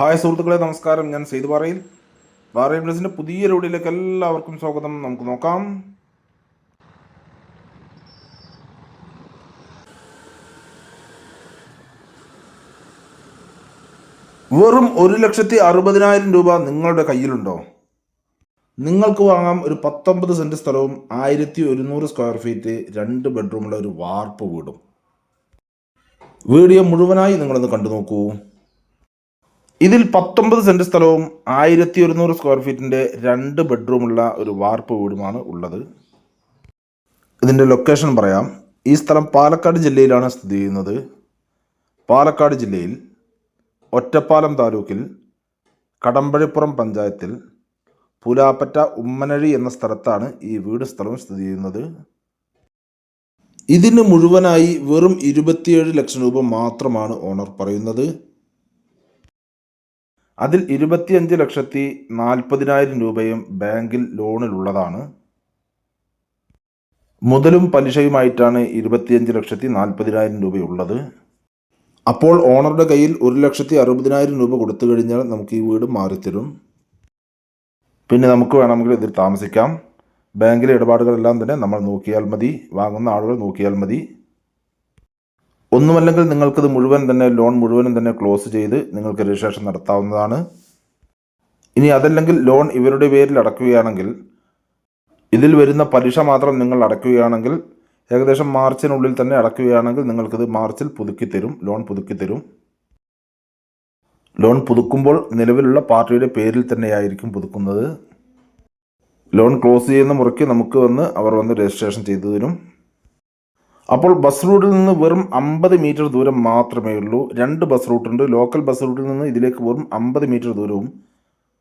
Hi സുഹൃത്തുക്കളെ, നമസ്കാരം. ഞാൻ സെയ്ത് പാറയിൽ ബ്ലസിൻ്റെ പുതിയ വീഡിയോയിലേക്ക് എല്ലാവർക്കും സ്വാഗതം. നമുക്ക് നോക്കാം. വെറും 1,60,000 രൂപ നിങ്ങളുടെ കയ്യിലുണ്ടോ? നിങ്ങൾക്ക് വാങ്ങാം ഒരു 19 സെൻറ്റ് സ്ഥലവും 1100 സ്ക്വയർ ഫീറ്റ് 2 ബെഡ്റൂമുള്ള ഒരു വാർപ്പ് വീടും. വീഡിയോ മുഴുവനായി നിങ്ങളൊന്ന് കണ്ടു നോക്കൂ. ഇതിൽ 19 സെൻറ്റ് സ്ഥലവും 1100 സ്ക്വയർ ഫീറ്റിൻ്റെ 2 ബെഡ്റൂമുള്ള ഒരു വാർപ്പ് വീടുമാണ് ഉള്ളത്. ഇതിൻ്റെ ലൊക്കേഷൻ പറയാം. ഈ സ്ഥലം പാലക്കാട് ജില്ലയിലാണ് സ്ഥിതി ചെയ്യുന്നത്. പാലക്കാട് ജില്ലയിൽ ഒറ്റപ്പാലം താലൂക്കിൽ കടമ്പഴിപ്പുറം പഞ്ചായത്തിൽ പുലാപ്പറ്റ ഉമ്മനഴി എന്ന സ്ഥലത്താണ് ഈ വീട് സ്ഥലം സ്ഥിതി ചെയ്യുന്നത്. ഇതിന് മുഴുവനായി വെറും 27 ലക്ഷം രൂപ മാത്രമാണ് ഓണർ പറയുന്നത്. അതിൽ 25,40,000 രൂപയും ബാങ്കിൽ ലോണിലുള്ളതാണ്. മുതലും പലിശയുമായിട്ടാണ് 25,40,000 രൂപയുള്ളത്. അപ്പോൾ ഓണറുടെ കയ്യിൽ 1,60,000 രൂപ കൊടുത്തു കഴിഞ്ഞാൽ നമുക്ക് ഈ വീട് മാറിത്തരും. പിന്നെ നമുക്ക് വേണമെങ്കിൽ ഇതിൽ താമസിക്കാം. ബാങ്കിലെ ഇടപാടുകളെല്ലാം തന്നെ നമ്മൾ നോക്കിയാൽ മതി, വാങ്ങുന്ന ആളുകൾ നോക്കിയാൽ മതി. ഒന്നുമല്ലെങ്കിൽ നിങ്ങൾക്കിത് ലോൺ മുഴുവനും തന്നെ ക്ലോസ് ചെയ്ത് നിങ്ങൾക്ക് രജിസ്ട്രേഷൻ നടത്താവുന്നതാണ്. ഇനി അതല്ലെങ്കിൽ ലോൺ ഇവരുടെ പേരിൽ അടയ്ക്കുകയാണെങ്കിൽ, ഇതിൽ വരുന്ന പലിശ മാത്രം നിങ്ങൾ അടയ്ക്കുകയാണെങ്കിൽ, ഏകദേശം മാർച്ചിനുള്ളിൽ തന്നെ അടയ്ക്കുകയാണെങ്കിൽ നിങ്ങൾക്കിത് മാർച്ചിൽ ലോൺ പുതുക്കിത്തരും. ലോൺ പുതുക്കുമ്പോൾ നിലവിലുള്ള പാർട്ടിയുടെ പേരിൽ തന്നെയായിരിക്കും പുതുക്കുന്നത്. ലോൺ ക്ലോസ് ചെയ്യുന്ന മുറയ്ക്ക് അവർ വന്ന് രജിസ്ട്രേഷൻ ചെയ്തു തരും. അപ്പോൾ ബസ് റൂട്ടിൽ നിന്ന് വെറും 50 മീറ്റർ ദൂരം മാത്രമേ ഉള്ളൂ. 2 ബസ് റൂട്ടുണ്ട്. ലോക്കൽ ബസ് റൂട്ടിൽ നിന്ന് ഇതിലേക്ക് വെറും 50 മീറ്റർ ദൂരവും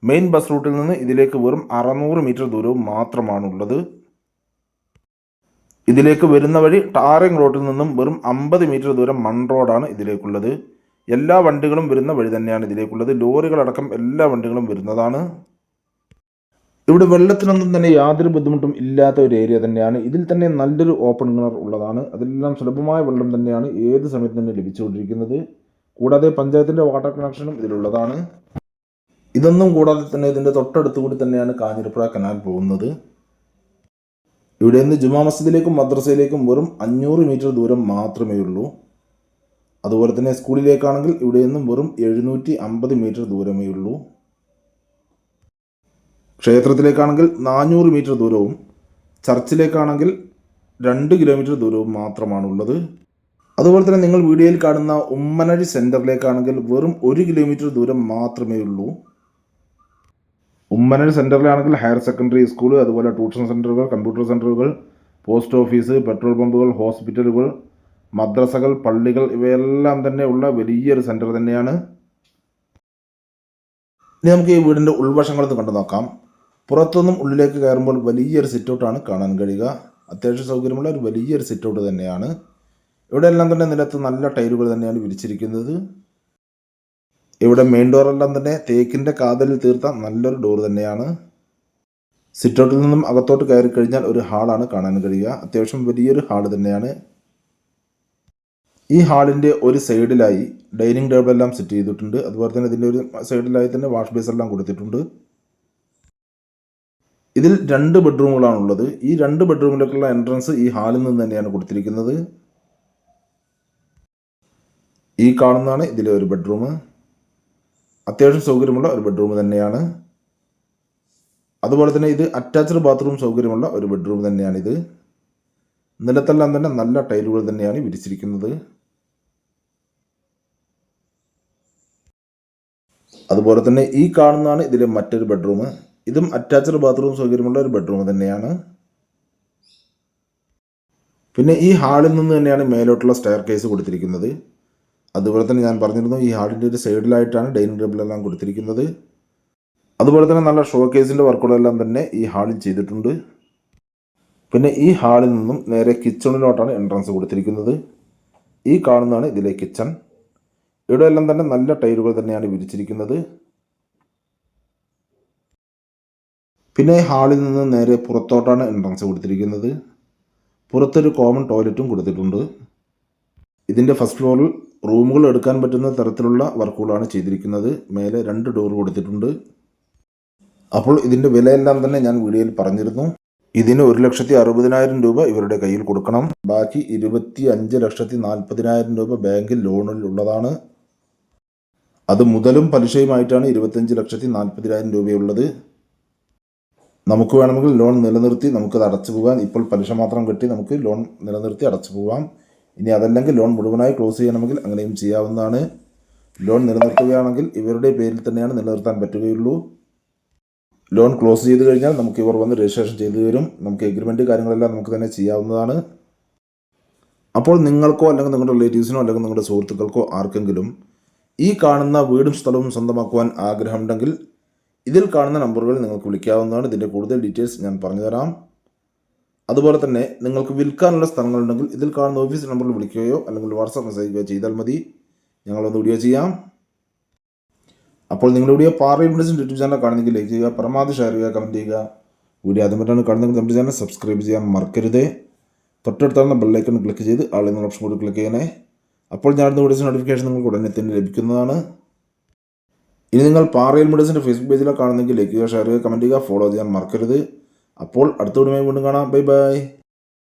മെയിൻ ബസ് റൂട്ടിൽ നിന്ന് ഇതിലേക്ക് വെറും 600 മീറ്റർ ദൂരവും മാത്രമാണുള്ളത്. ഇതിലേക്ക് വരുന്ന വഴി ടാറിംഗ് റോഡിൽ നിന്നും വെറും 50 മീറ്റർ ദൂരം മൺ റോഡാണ് ഇതിലേക്കുള്ളത്. എല്ലാ വണ്ടികളും വരുന്ന വഴി തന്നെയാണ് ഇതിലേക്കുള്ളത്. ലോറികളടക്കം എല്ലാ വണ്ടികളും വരുന്നതാണ്. ഇവിടെ വെള്ളത്തിനൊന്നും തന്നെ യാതൊരു ബുദ്ധിമുട്ടും ഇല്ലാത്ത ഒരു ഏരിയ തന്നെയാണ്. ഇതിൽ തന്നെ നല്ലൊരു ഓപ്പൺ കിണർ ഉള്ളതാണ്. അതെല്ലാം സുലഭമായ വെള്ളം തന്നെയാണ് ഏത് സമയത്ത് തന്നെ ലഭിച്ചുകൊണ്ടിരിക്കുന്നത്. കൂടാതെ പഞ്ചായത്തിൻ്റെ വാട്ടർ കണക്ഷനും ഇതിലുള്ളതാണ്. ഇതൊന്നും കൂടാതെ തന്നെ ഇതിൻ്റെ തൊട്ടടുത്ത് കൂടി തന്നെയാണ് കാഞ്ഞിരപ്പുഴ കനാൽ പോകുന്നത്. ഇവിടെ നിന്ന് ജുമാ മസ്ജിദിലേക്കും മദ്രസയിലേക്കും വെറും 500 മീറ്റർ ദൂരം മാത്രമേ ഉള്ളൂ. അതുപോലെ തന്നെ സ്കൂളിലേക്കാണെങ്കിൽ ഇവിടെ നിന്നും വെറും 750 മീറ്റർ ദൂരമേ ഉള്ളൂ. ക്ഷേത്രത്തിലേക്കാണെങ്കിൽ 400 മീറ്റർ ദൂരവും ചർച്ചിലേക്കാണെങ്കിൽ 2 കിലോമീറ്റർ ദൂരവും മാത്രമാണുള്ളത്. അതുപോലെ തന്നെ നിങ്ങൾ വീഡിയോയിൽ കാണുന്ന ഉമ്മനഴി സെൻറ്ററിലേക്കാണെങ്കിൽ വെറും 1 കിലോമീറ്റർ ദൂരം മാത്രമേ ഉള്ളൂ. ഉമ്മനഴി സെൻറ്ററിലാണെങ്കിൽ ഹയർ സെക്കൻഡറി സ്കൂൾ, അതുപോലെ ട്യൂഷൻ സെൻ്ററുകൾ, കമ്പ്യൂട്ടർ സെൻ്ററുകൾ, പോസ്റ്റ് ഓഫീസ്, പെട്രോൾ പമ്പുകൾ, ഹോസ്പിറ്റലുകൾ, മദ്രസകൾ, പള്ളികൾ ഇവയെല്ലാം തന്നെ ഉള്ള വലിയൊരു സെൻറ്റർ തന്നെയാണ്. ഇനി നമുക്ക് ഈ വീടിൻ്റെ ഉൾവശങ്ങളൊന്ന് കണ്ടു നോക്കാം. പുറത്തുനിന്നും ഉള്ളിലേക്ക് കയറുമ്പോൾ വലിയൊരു സിറ്റൗട്ടാണ് കാണാൻ കഴിയുക. അത്യാവശ്യം സൗകര്യമുള്ള ഒരു വലിയൊരു സിറ്റൗട്ട് തന്നെയാണ്. ഇവിടെ എല്ലാം തന്നെ നിലത്ത് നല്ല ടൈലുകൾ തന്നെയാണ് വിരിച്ചിരിക്കുന്നത്. ഇവിടെ മെയിൻ ഡോറെല്ലാം തന്നെ തേക്കിൻ്റെ കാതലിൽ തീർത്ത നല്ലൊരു ഡോർ തന്നെയാണ്. സിറ്റൗട്ടിൽ നിന്നും അകത്തോട്ട് കയറി കഴിഞ്ഞാൽ ഒരു ഹാളാണ് കാണാൻ കഴിയുക. അത്യാവശ്യം വലിയൊരു ഹാള് തന്നെയാണ്. ഈ ഹാളിൻ്റെ ഒരു സൈഡിലായി ഡൈനിങ് ടേബിൾ എല്ലാം സെറ്റ് ചെയ്തിട്ടുണ്ട്. അതുപോലെ തന്നെ ഇതിൻ്റെ ഒരു സൈഡിലായി തന്നെ വാഷ് ബേസ് എല്ലാം കൊടുത്തിട്ടുണ്ട്. ഇതിൽ 2 ബെഡ്റൂമുകളാണുള്ളത്. ഈ 2 ബെഡ്റൂമിലേക്കുള്ള എൻട്രൻസ് ഈ ഹാളിൽ നിന്ന് തന്നെയാണ് കൊടുത്തിരിക്കുന്നത്. ഈ കാണുന്നതാണ് ഇതിലെ ഒരു ബെഡ്റൂം. അത്യാവശ്യം സൗകര്യമുള്ള ഒരു ബെഡ്റൂം തന്നെയാണ്. അതുപോലെ തന്നെ ഇത് അറ്റാച്ച്ഡ് ബാത്റൂം സൗകര്യമുള്ള ഒരു ബെഡ്റൂം തന്നെയാണിത്. നിലത്തെല്ലാം തന്നെ നല്ല ടൈലുകൾ തന്നെയാണ് വിരിച്ചിരിക്കുന്നത്. അതുപോലെ തന്നെ ഈ കാണുന്നതാണ് ഇതിലെ മറ്റൊരു ബെഡ്റൂം. ഇതും അറ്റാച്ച്ഡ് ബാത്റൂം സൗകര്യമുള്ള ഒരു ബെഡ്റൂം തന്നെയാണ്. പിന്നെ ഈ ഹാളിൽ നിന്ന് തന്നെയാണ് മേലോട്ടുള്ള സ്റ്റെയർ കേസ് കൊടുത്തിരിക്കുന്നത്. അതുപോലെ തന്നെ ഞാൻ പറഞ്ഞിരുന്നു, ഈ ഹാളിൻ്റെ ഒരു സൈഡിലായിട്ടാണ് ഡൈനിങ് ടേബിൾ എല്ലാം കൊടുത്തിരിക്കുന്നത്. അതുപോലെ തന്നെ നല്ല ഷോ കേസിൻ്റെ വർക്കുകളെല്ലാം തന്നെ ഈ ഹാളിൽ ചെയ്തിട്ടുണ്ട്. പിന്നെ ഈ ഹാളിൽ നിന്നും നേരെ കിച്ചണിലോട്ടാണ് എൻട്രൻസ് കൊടുത്തിരിക്കുന്നത്. ഈ കാണുന്നതാണ് ഇതിലെ കിച്ചൺ. ഇവിടെ എല്ലാം തന്നെ നല്ല ടൈലുകൾ തന്നെയാണ് വിരിച്ചിരിക്കുന്നത്. പിന്നെ ഹാളിൽ നിന്ന് നേരെ പുറത്തോട്ടാണ് എൻട്രൻസ് കൊടുത്തിരിക്കുന്നത്. പുറത്തൊരു കോമൺ ടോയ്ലറ്റും കൊടുത്തിട്ടുണ്ട്. ഇതിൻ്റെ ഫസ്റ്റ് ഫ്ലോറിൽ റൂമുകൾ എടുക്കാൻ പറ്റുന്ന തരത്തിലുള്ള വർക്കുകളാണ് ചെയ്തിരിക്കുന്നത്. മേലെ 2 ഡോർ കൊടുത്തിട്ടുണ്ട്. അപ്പോൾ ഇതിൻ്റെ വിലയെല്ലാം തന്നെ ഞാൻ വീഡിയോയിൽ പറഞ്ഞിരുന്നു. ഇതിന് 1,60,000 രൂപ ഇവരുടെ കയ്യിൽ കൊടുക്കണം. ബാക്കി 25,40,000 രൂപ ബാങ്കിൽ ലോണിൽ ഉള്ളതാണ്. അത് മുതലും പലിശയുമായിട്ടാണ് 25,40,000 രൂപയുള്ളത്. നമുക്ക് വേണമെങ്കിൽ ലോൺ നിലനിർത്തി നമുക്കത് അടച്ചു പോകാം. ഇപ്പോൾ പലിശ മാത്രം കെട്ടി നമുക്ക് ലോൺ നിലനിർത്തി അടച്ചു പോകാം. ഇനി അതല്ലെങ്കിൽ ലോൺ മുഴുവനായി ക്ലോസ് ചെയ്യണമെങ്കിൽ അങ്ങനെയും ചെയ്യാവുന്നതാണ്. ലോൺ നിലനിർത്തുകയാണെങ്കിൽ ഇവരുടെ പേരിൽ തന്നെയാണ് നിലനിർത്താൻ പറ്റുകയുള്ളൂ. ലോൺ ക്ലോസ് ചെയ്ത് കഴിഞ്ഞാൽ നമുക്ക് ഇവർ വന്ന് രജിസ്ട്രേഷൻ ചെയ്തു തരും. നമുക്ക് എഗ്രിമെൻറ്റ് കാര്യങ്ങളെല്ലാം നമുക്ക് തന്നെ ചെയ്യാവുന്നതാണ്. അപ്പോൾ നിങ്ങൾക്കോ അല്ലെങ്കിൽ നിങ്ങളുടെ റിലേറ്റീവ്സിനോ അല്ലെങ്കിൽ നിങ്ങളുടെ സുഹൃത്തുക്കൾക്കോ ആർക്കെങ്കിലും ഈ കാണുന്ന വീടും സ്ഥലവും സ്വന്തമാക്കുവാൻ ആഗ്രഹമുണ്ടെങ്കിൽ ഇതിൽ കാണുന്ന നമ്പറുകളിൽ നിങ്ങൾക്ക് വിളിക്കാവുന്നതാണ്. ഇതിൻ്റെ കൂടുതൽ ഡീറ്റെയിൽസ് ഞാൻ പറഞ്ഞുതരാം. അതുപോലെ തന്നെ നിങ്ങൾക്ക് വിൽക്കാനുള്ള സ്ഥലങ്ങളുണ്ടെങ്കിൽ ഇതിൽ കാണുന്ന ഓഫീസ് നമ്പറിൽ വിളിക്കുകയോ അല്ലെങ്കിൽ വാട്സാപ്പ് മെസ്സേജ് ചെയ്യുകയോ ചെയ്താൽ മതി. ഞങ്ങളൊന്ന് വീഡിയോ ചെയ്യാം. അപ്പോൾ നിങ്ങളുടെ വീഡിയോ പാറയിൽ വിളിച്ചിട്ട് യൂട്യൂബ് ചാനൽ കാണുന്നെങ്കിൽ ലൈക്ക് ചെയ്യുക, പരമാവധി ഷെയർ ചെയ്യുക, കമൻറ്റ് ചെയ്യുക. വീഡിയോ ആദ്യമായിട്ടാണ് കാണുന്നെങ്കിൽ നമ്മുടെ ചാനൽ സബ്സ്ക്രൈബ് ചെയ്യാൻ മറക്കരുത്. തൊട്ടടുത്താകുന്ന ബെല്ലൈക്കൺ ക്ലിക്ക് ചെയ്ത് ആൾ എന്ന ഓപ്ഷൻ കൂടി ക്ലിക്ക് ചെയ്യണേ. അപ്പോൾ ഞാനിടുന്ന വീഡിയോസ് നോട്ടിഫിക്കേഷൻ നിങ്ങൾക്ക് ഉടനെ തന്നെ ലഭിക്കുന്നതാണ്. ഇനി നിങ്ങൾ പാറയിൽ മീഡിയസിൻ്റെ ഫേസ്ബുക്ക് പേജിലാണ് കാണുന്നെങ്കിൽ ലൈക്ക് ചെയ്യുക, ഷെയർ ചെയ്യുക, കമൻറ്റ് ചെയ്യുക, ഫോളോ ചെയ്യാൻ മറക്കരുത്. അപ്പോൾ അടുത്ത വീഡിയോയുമായി വീണ്ടും കാണാം. Bye bye.